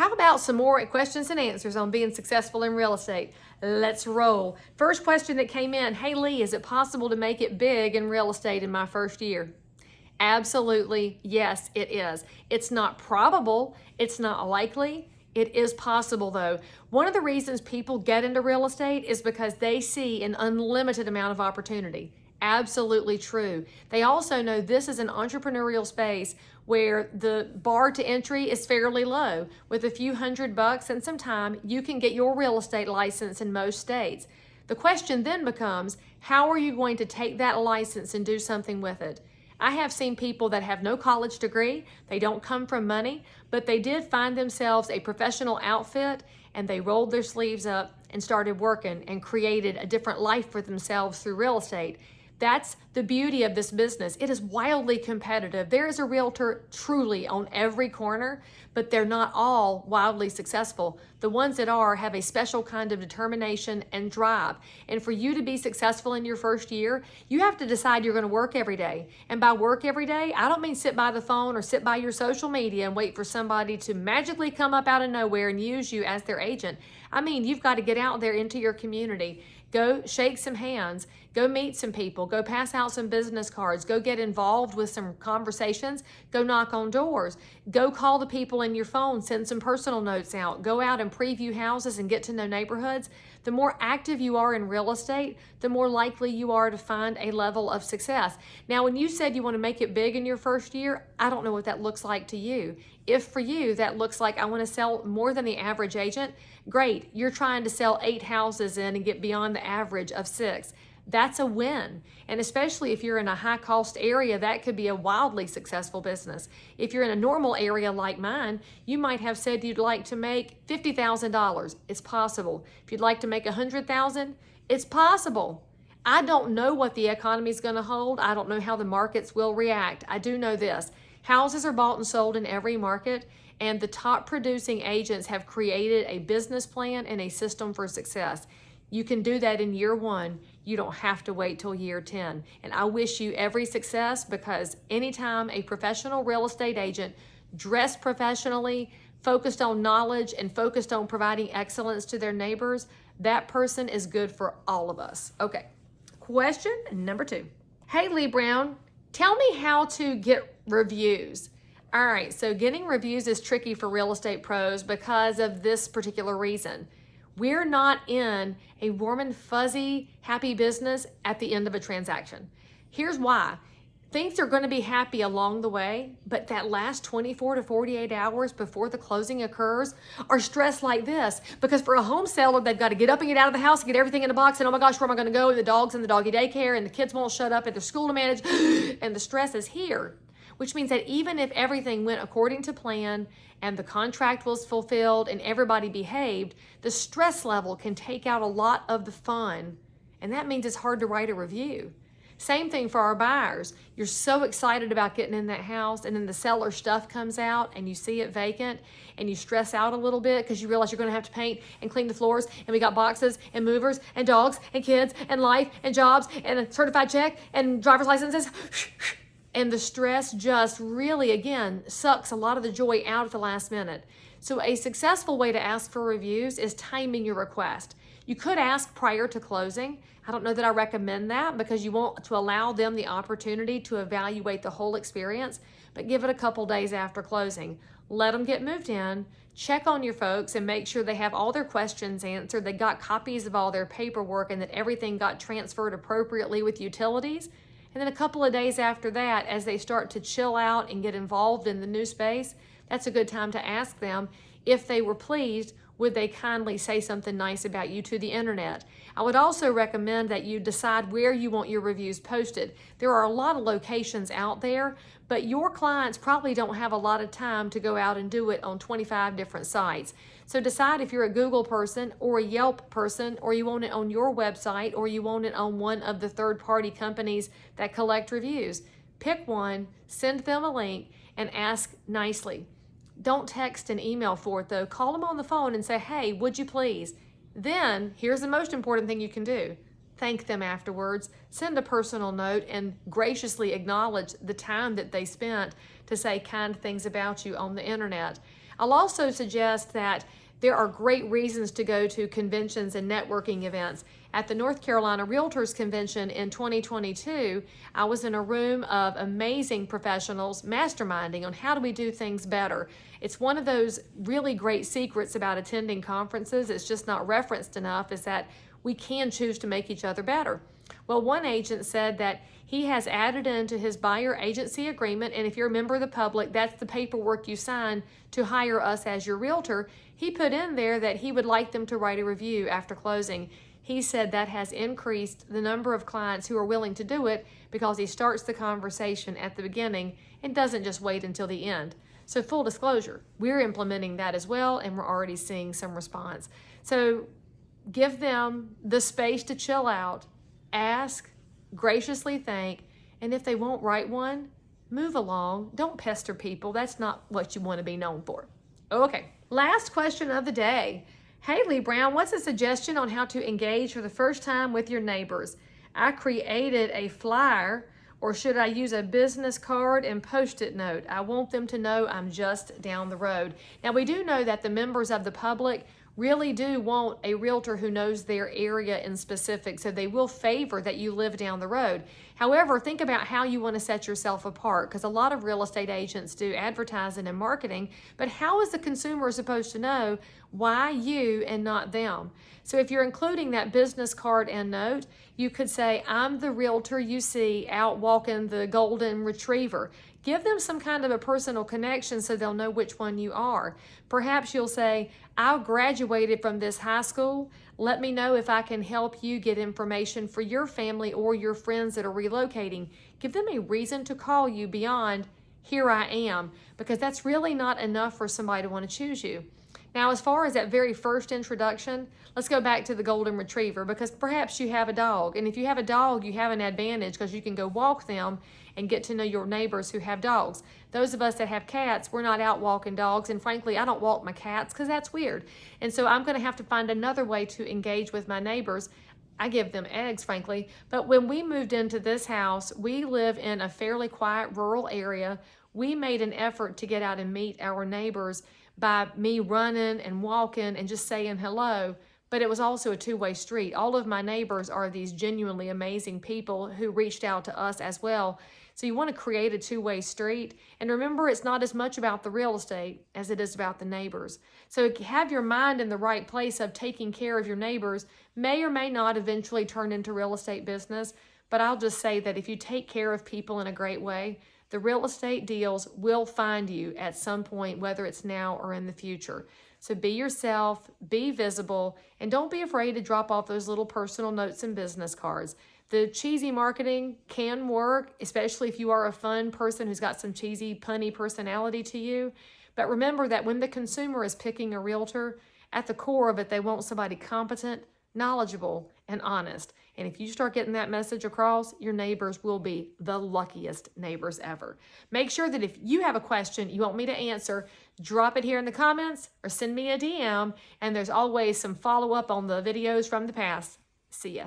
How about some more questions and answers on being successful in real estate? Let's roll. First question that came in, hey Leigh, is it possible to make it big in real estate in my first year? Absolutely, yes, it is. It's not probable, it's not likely. It is possible though. One of the reasons people get into real estate is because they see an unlimited amount of opportunity. Absolutely true. They also know this is an entrepreneurial space where the bar to entry is fairly low. With a few $100 and some time, you can get your real estate license in most states. The question then becomes, how are you going to take that license and do something with it? I have seen people that have no college degree, they don't come from money, but they did find themselves a professional outfit and they rolled their sleeves up and started working and created a different life for themselves through real estate. That's the beauty of this business. It is wildly competitive. There is a realtor truly on every corner, but they're not all wildly successful. The ones that are have a special kind of determination and drive. And for you to be successful in your first year, you have to decide you're going to work every day. And by work every day, I don't mean sit by the phone or sit by your social media and wait for somebody to magically come up out of nowhere and use you as their agent. I mean, you've got to get out there into your community. Go shake some hands, go meet some people, go pass out some business cards, go get involved with some conversations, go knock on doors, go call the people in your phone, send some personal notes out, go out and preview houses and get to know neighborhoods. The more active you are in real estate, the more likely you are to find a level of success. Now, when you said you want to make it big in your first year, I don't know what that looks like to you. If for you that looks like I want to sell more than the average agent, great. You're trying to sell 8 houses in and get beyond the average of 6. That's a win. And especially if you're in a high cost area, that could be a wildly successful business. If you're in a normal area like mine, you might have said you'd like to make $50,000. It's possible. If you'd like to make $100,000, it's possible. I don't know what the economy is going to hold. I don't know how the markets will react. I do know this. Houses are bought and sold in every market, and the top producing agents have created a business plan and a system for success. You can do that in year 1. You don't have to wait till year 10. And I wish you every success, because anytime a professional real estate agent dressed professionally, focused on knowledge, and focused on providing excellence to their neighbors, that person is good for all of us. Okay, question number 2. Hey, Leigh Brown, tell me how to get reviews. All right, so getting reviews is tricky for real estate pros because of this particular reason. We're not in a warm and fuzzy, happy business at the end of a transaction. Here's why. Things are going to be happy along the way, but that last 24 to 48 hours before the closing occurs are stressed like this. Because for a home seller, they've got to get up and get out of the house and get everything in a box, and oh my gosh, where am I going to go? And the dog's in the doggy daycare, and the kids won't shut up, and there's school to manage, and the stress is here. Which means that even if everything went according to plan and the contract was fulfilled and everybody behaved, the stress level can take out a lot of the fun. And that means it's hard to write a review. Same thing for our buyers. You're so excited about getting in that house, and then the seller stuff comes out and you see it vacant and you stress out a little bit because you realize you're going to have to paint and clean the floors, and we got boxes and movers and dogs and kids and life and jobs and a certified check and driver's licenses. And the stress just really, again, sucks a lot of the joy out at the last minute. So a successful way to ask for reviews is timing your request. You could ask prior to closing. I don't know that I recommend that, because you want to allow them the opportunity to evaluate the whole experience, but give it a couple days after closing. Let them get moved in, check on your folks and make sure they have all their questions answered, they got copies of all their paperwork, and that everything got transferred appropriately with utilities. And then a couple of days after that, as they start to chill out and get involved in the new space, that's a good time to ask them if they were pleased, would they kindly say something nice about you to the internet. I would also recommend that you decide where you want your reviews posted. There are a lot of locations out there, but your clients probably don't have a lot of time to go out and do it on 25 different sites. So decide if you're a Google person or a Yelp person, or you want it on your website, or you want it on one of the third-party companies that collect reviews. Pick one, send them a link, and ask nicely. Don't text and email for it though. Call them on the phone and say, hey, would you please? Then, here's the most important thing you can do. Thank them afterwards. Send a personal note and graciously acknowledge the time that they spent to say kind things about you on the internet. I'll also suggest that there are great reasons to go to conventions and networking events. At the North Carolina Realtors Convention in 2022, I was in a room of amazing professionals masterminding on how do we do things better. It's one of those really great secrets about attending conferences, it's just not referenced enough, is that we can choose to make each other better. Well, one agent said that he has added into his buyer agency agreement, and if you're a member of the public, that's the paperwork you sign to hire us as your realtor. He put in there that he would like them to write a review after closing. He said that has increased the number of clients who are willing to do it because he starts the conversation at the beginning and doesn't just wait until the end. So full disclosure, we're implementing that as well, and we're already seeing some response. So give them the space to chill out, ask, graciously thank, and if they won't write one, move along. Don't pester people. That's not what you want to be known for. Okay, last question of the day. Hey, Leigh Brown, what's a suggestion on how to engage for the first time with your neighbors? I created a flyer, or should I use a business card and post-it note? I want them to know I'm just down the road. Now, we do know that the members of the public really do want a realtor who knows their area in specific, so they will favor that you live down the road. However, think about how you want to set yourself apart, because a lot of real estate agents do advertising and marketing, but how is the consumer supposed to know why you and not them? So if you're including that business card and note, you could say, I'm the realtor you see out walking the golden retriever. Give them some kind of a personal connection so they'll know which one you are. Perhaps you'll say, I graduated from this high school. Let me know if I can help you get information for your family or your friends that are relocating. Give them a reason to call you beyond, here I am, because that's really not enough for somebody to want to choose you. Now, as far as that very first introduction, let's go back to the golden retriever, because perhaps you have a dog. And if you have a dog, you have an advantage because you can go walk them and get to know your neighbors who have dogs. Those of us that have cats, we're not out walking dogs. And frankly, I don't walk my cats because that's weird. And so I'm going to have to find another way to engage with my neighbors. I give them eggs, frankly. But when we moved into this house, we live in a fairly quiet rural area. We made an effort to get out and meet our neighbors by me running and walking and just saying hello, but it was also a two-way street. All of my neighbors are these genuinely amazing people who reached out to us as well. So you want to create a two-way street. And remember, it's not as much about the real estate as it is about the neighbors. So have your mind in the right place of taking care of your neighbors. May or may not eventually turn into real estate business, but I'll just say that if you take care of people in a great way, the real estate deals will find you at some point, whether it's now or in the future. So be yourself, be visible, and don't be afraid to drop off those little personal notes and business cards. The cheesy marketing can work, especially if you are a fun person who's got some cheesy, punny personality to you. But remember that when the consumer is picking a realtor, at the core of it, they want somebody competent, knowledgeable, and honest. And if you start getting that message across, your neighbors will be the luckiest neighbors ever. Make sure that if you have a question you want me to answer, drop it here in the comments or send me a DM. And there's always some follow-up on the videos from the past. See ya.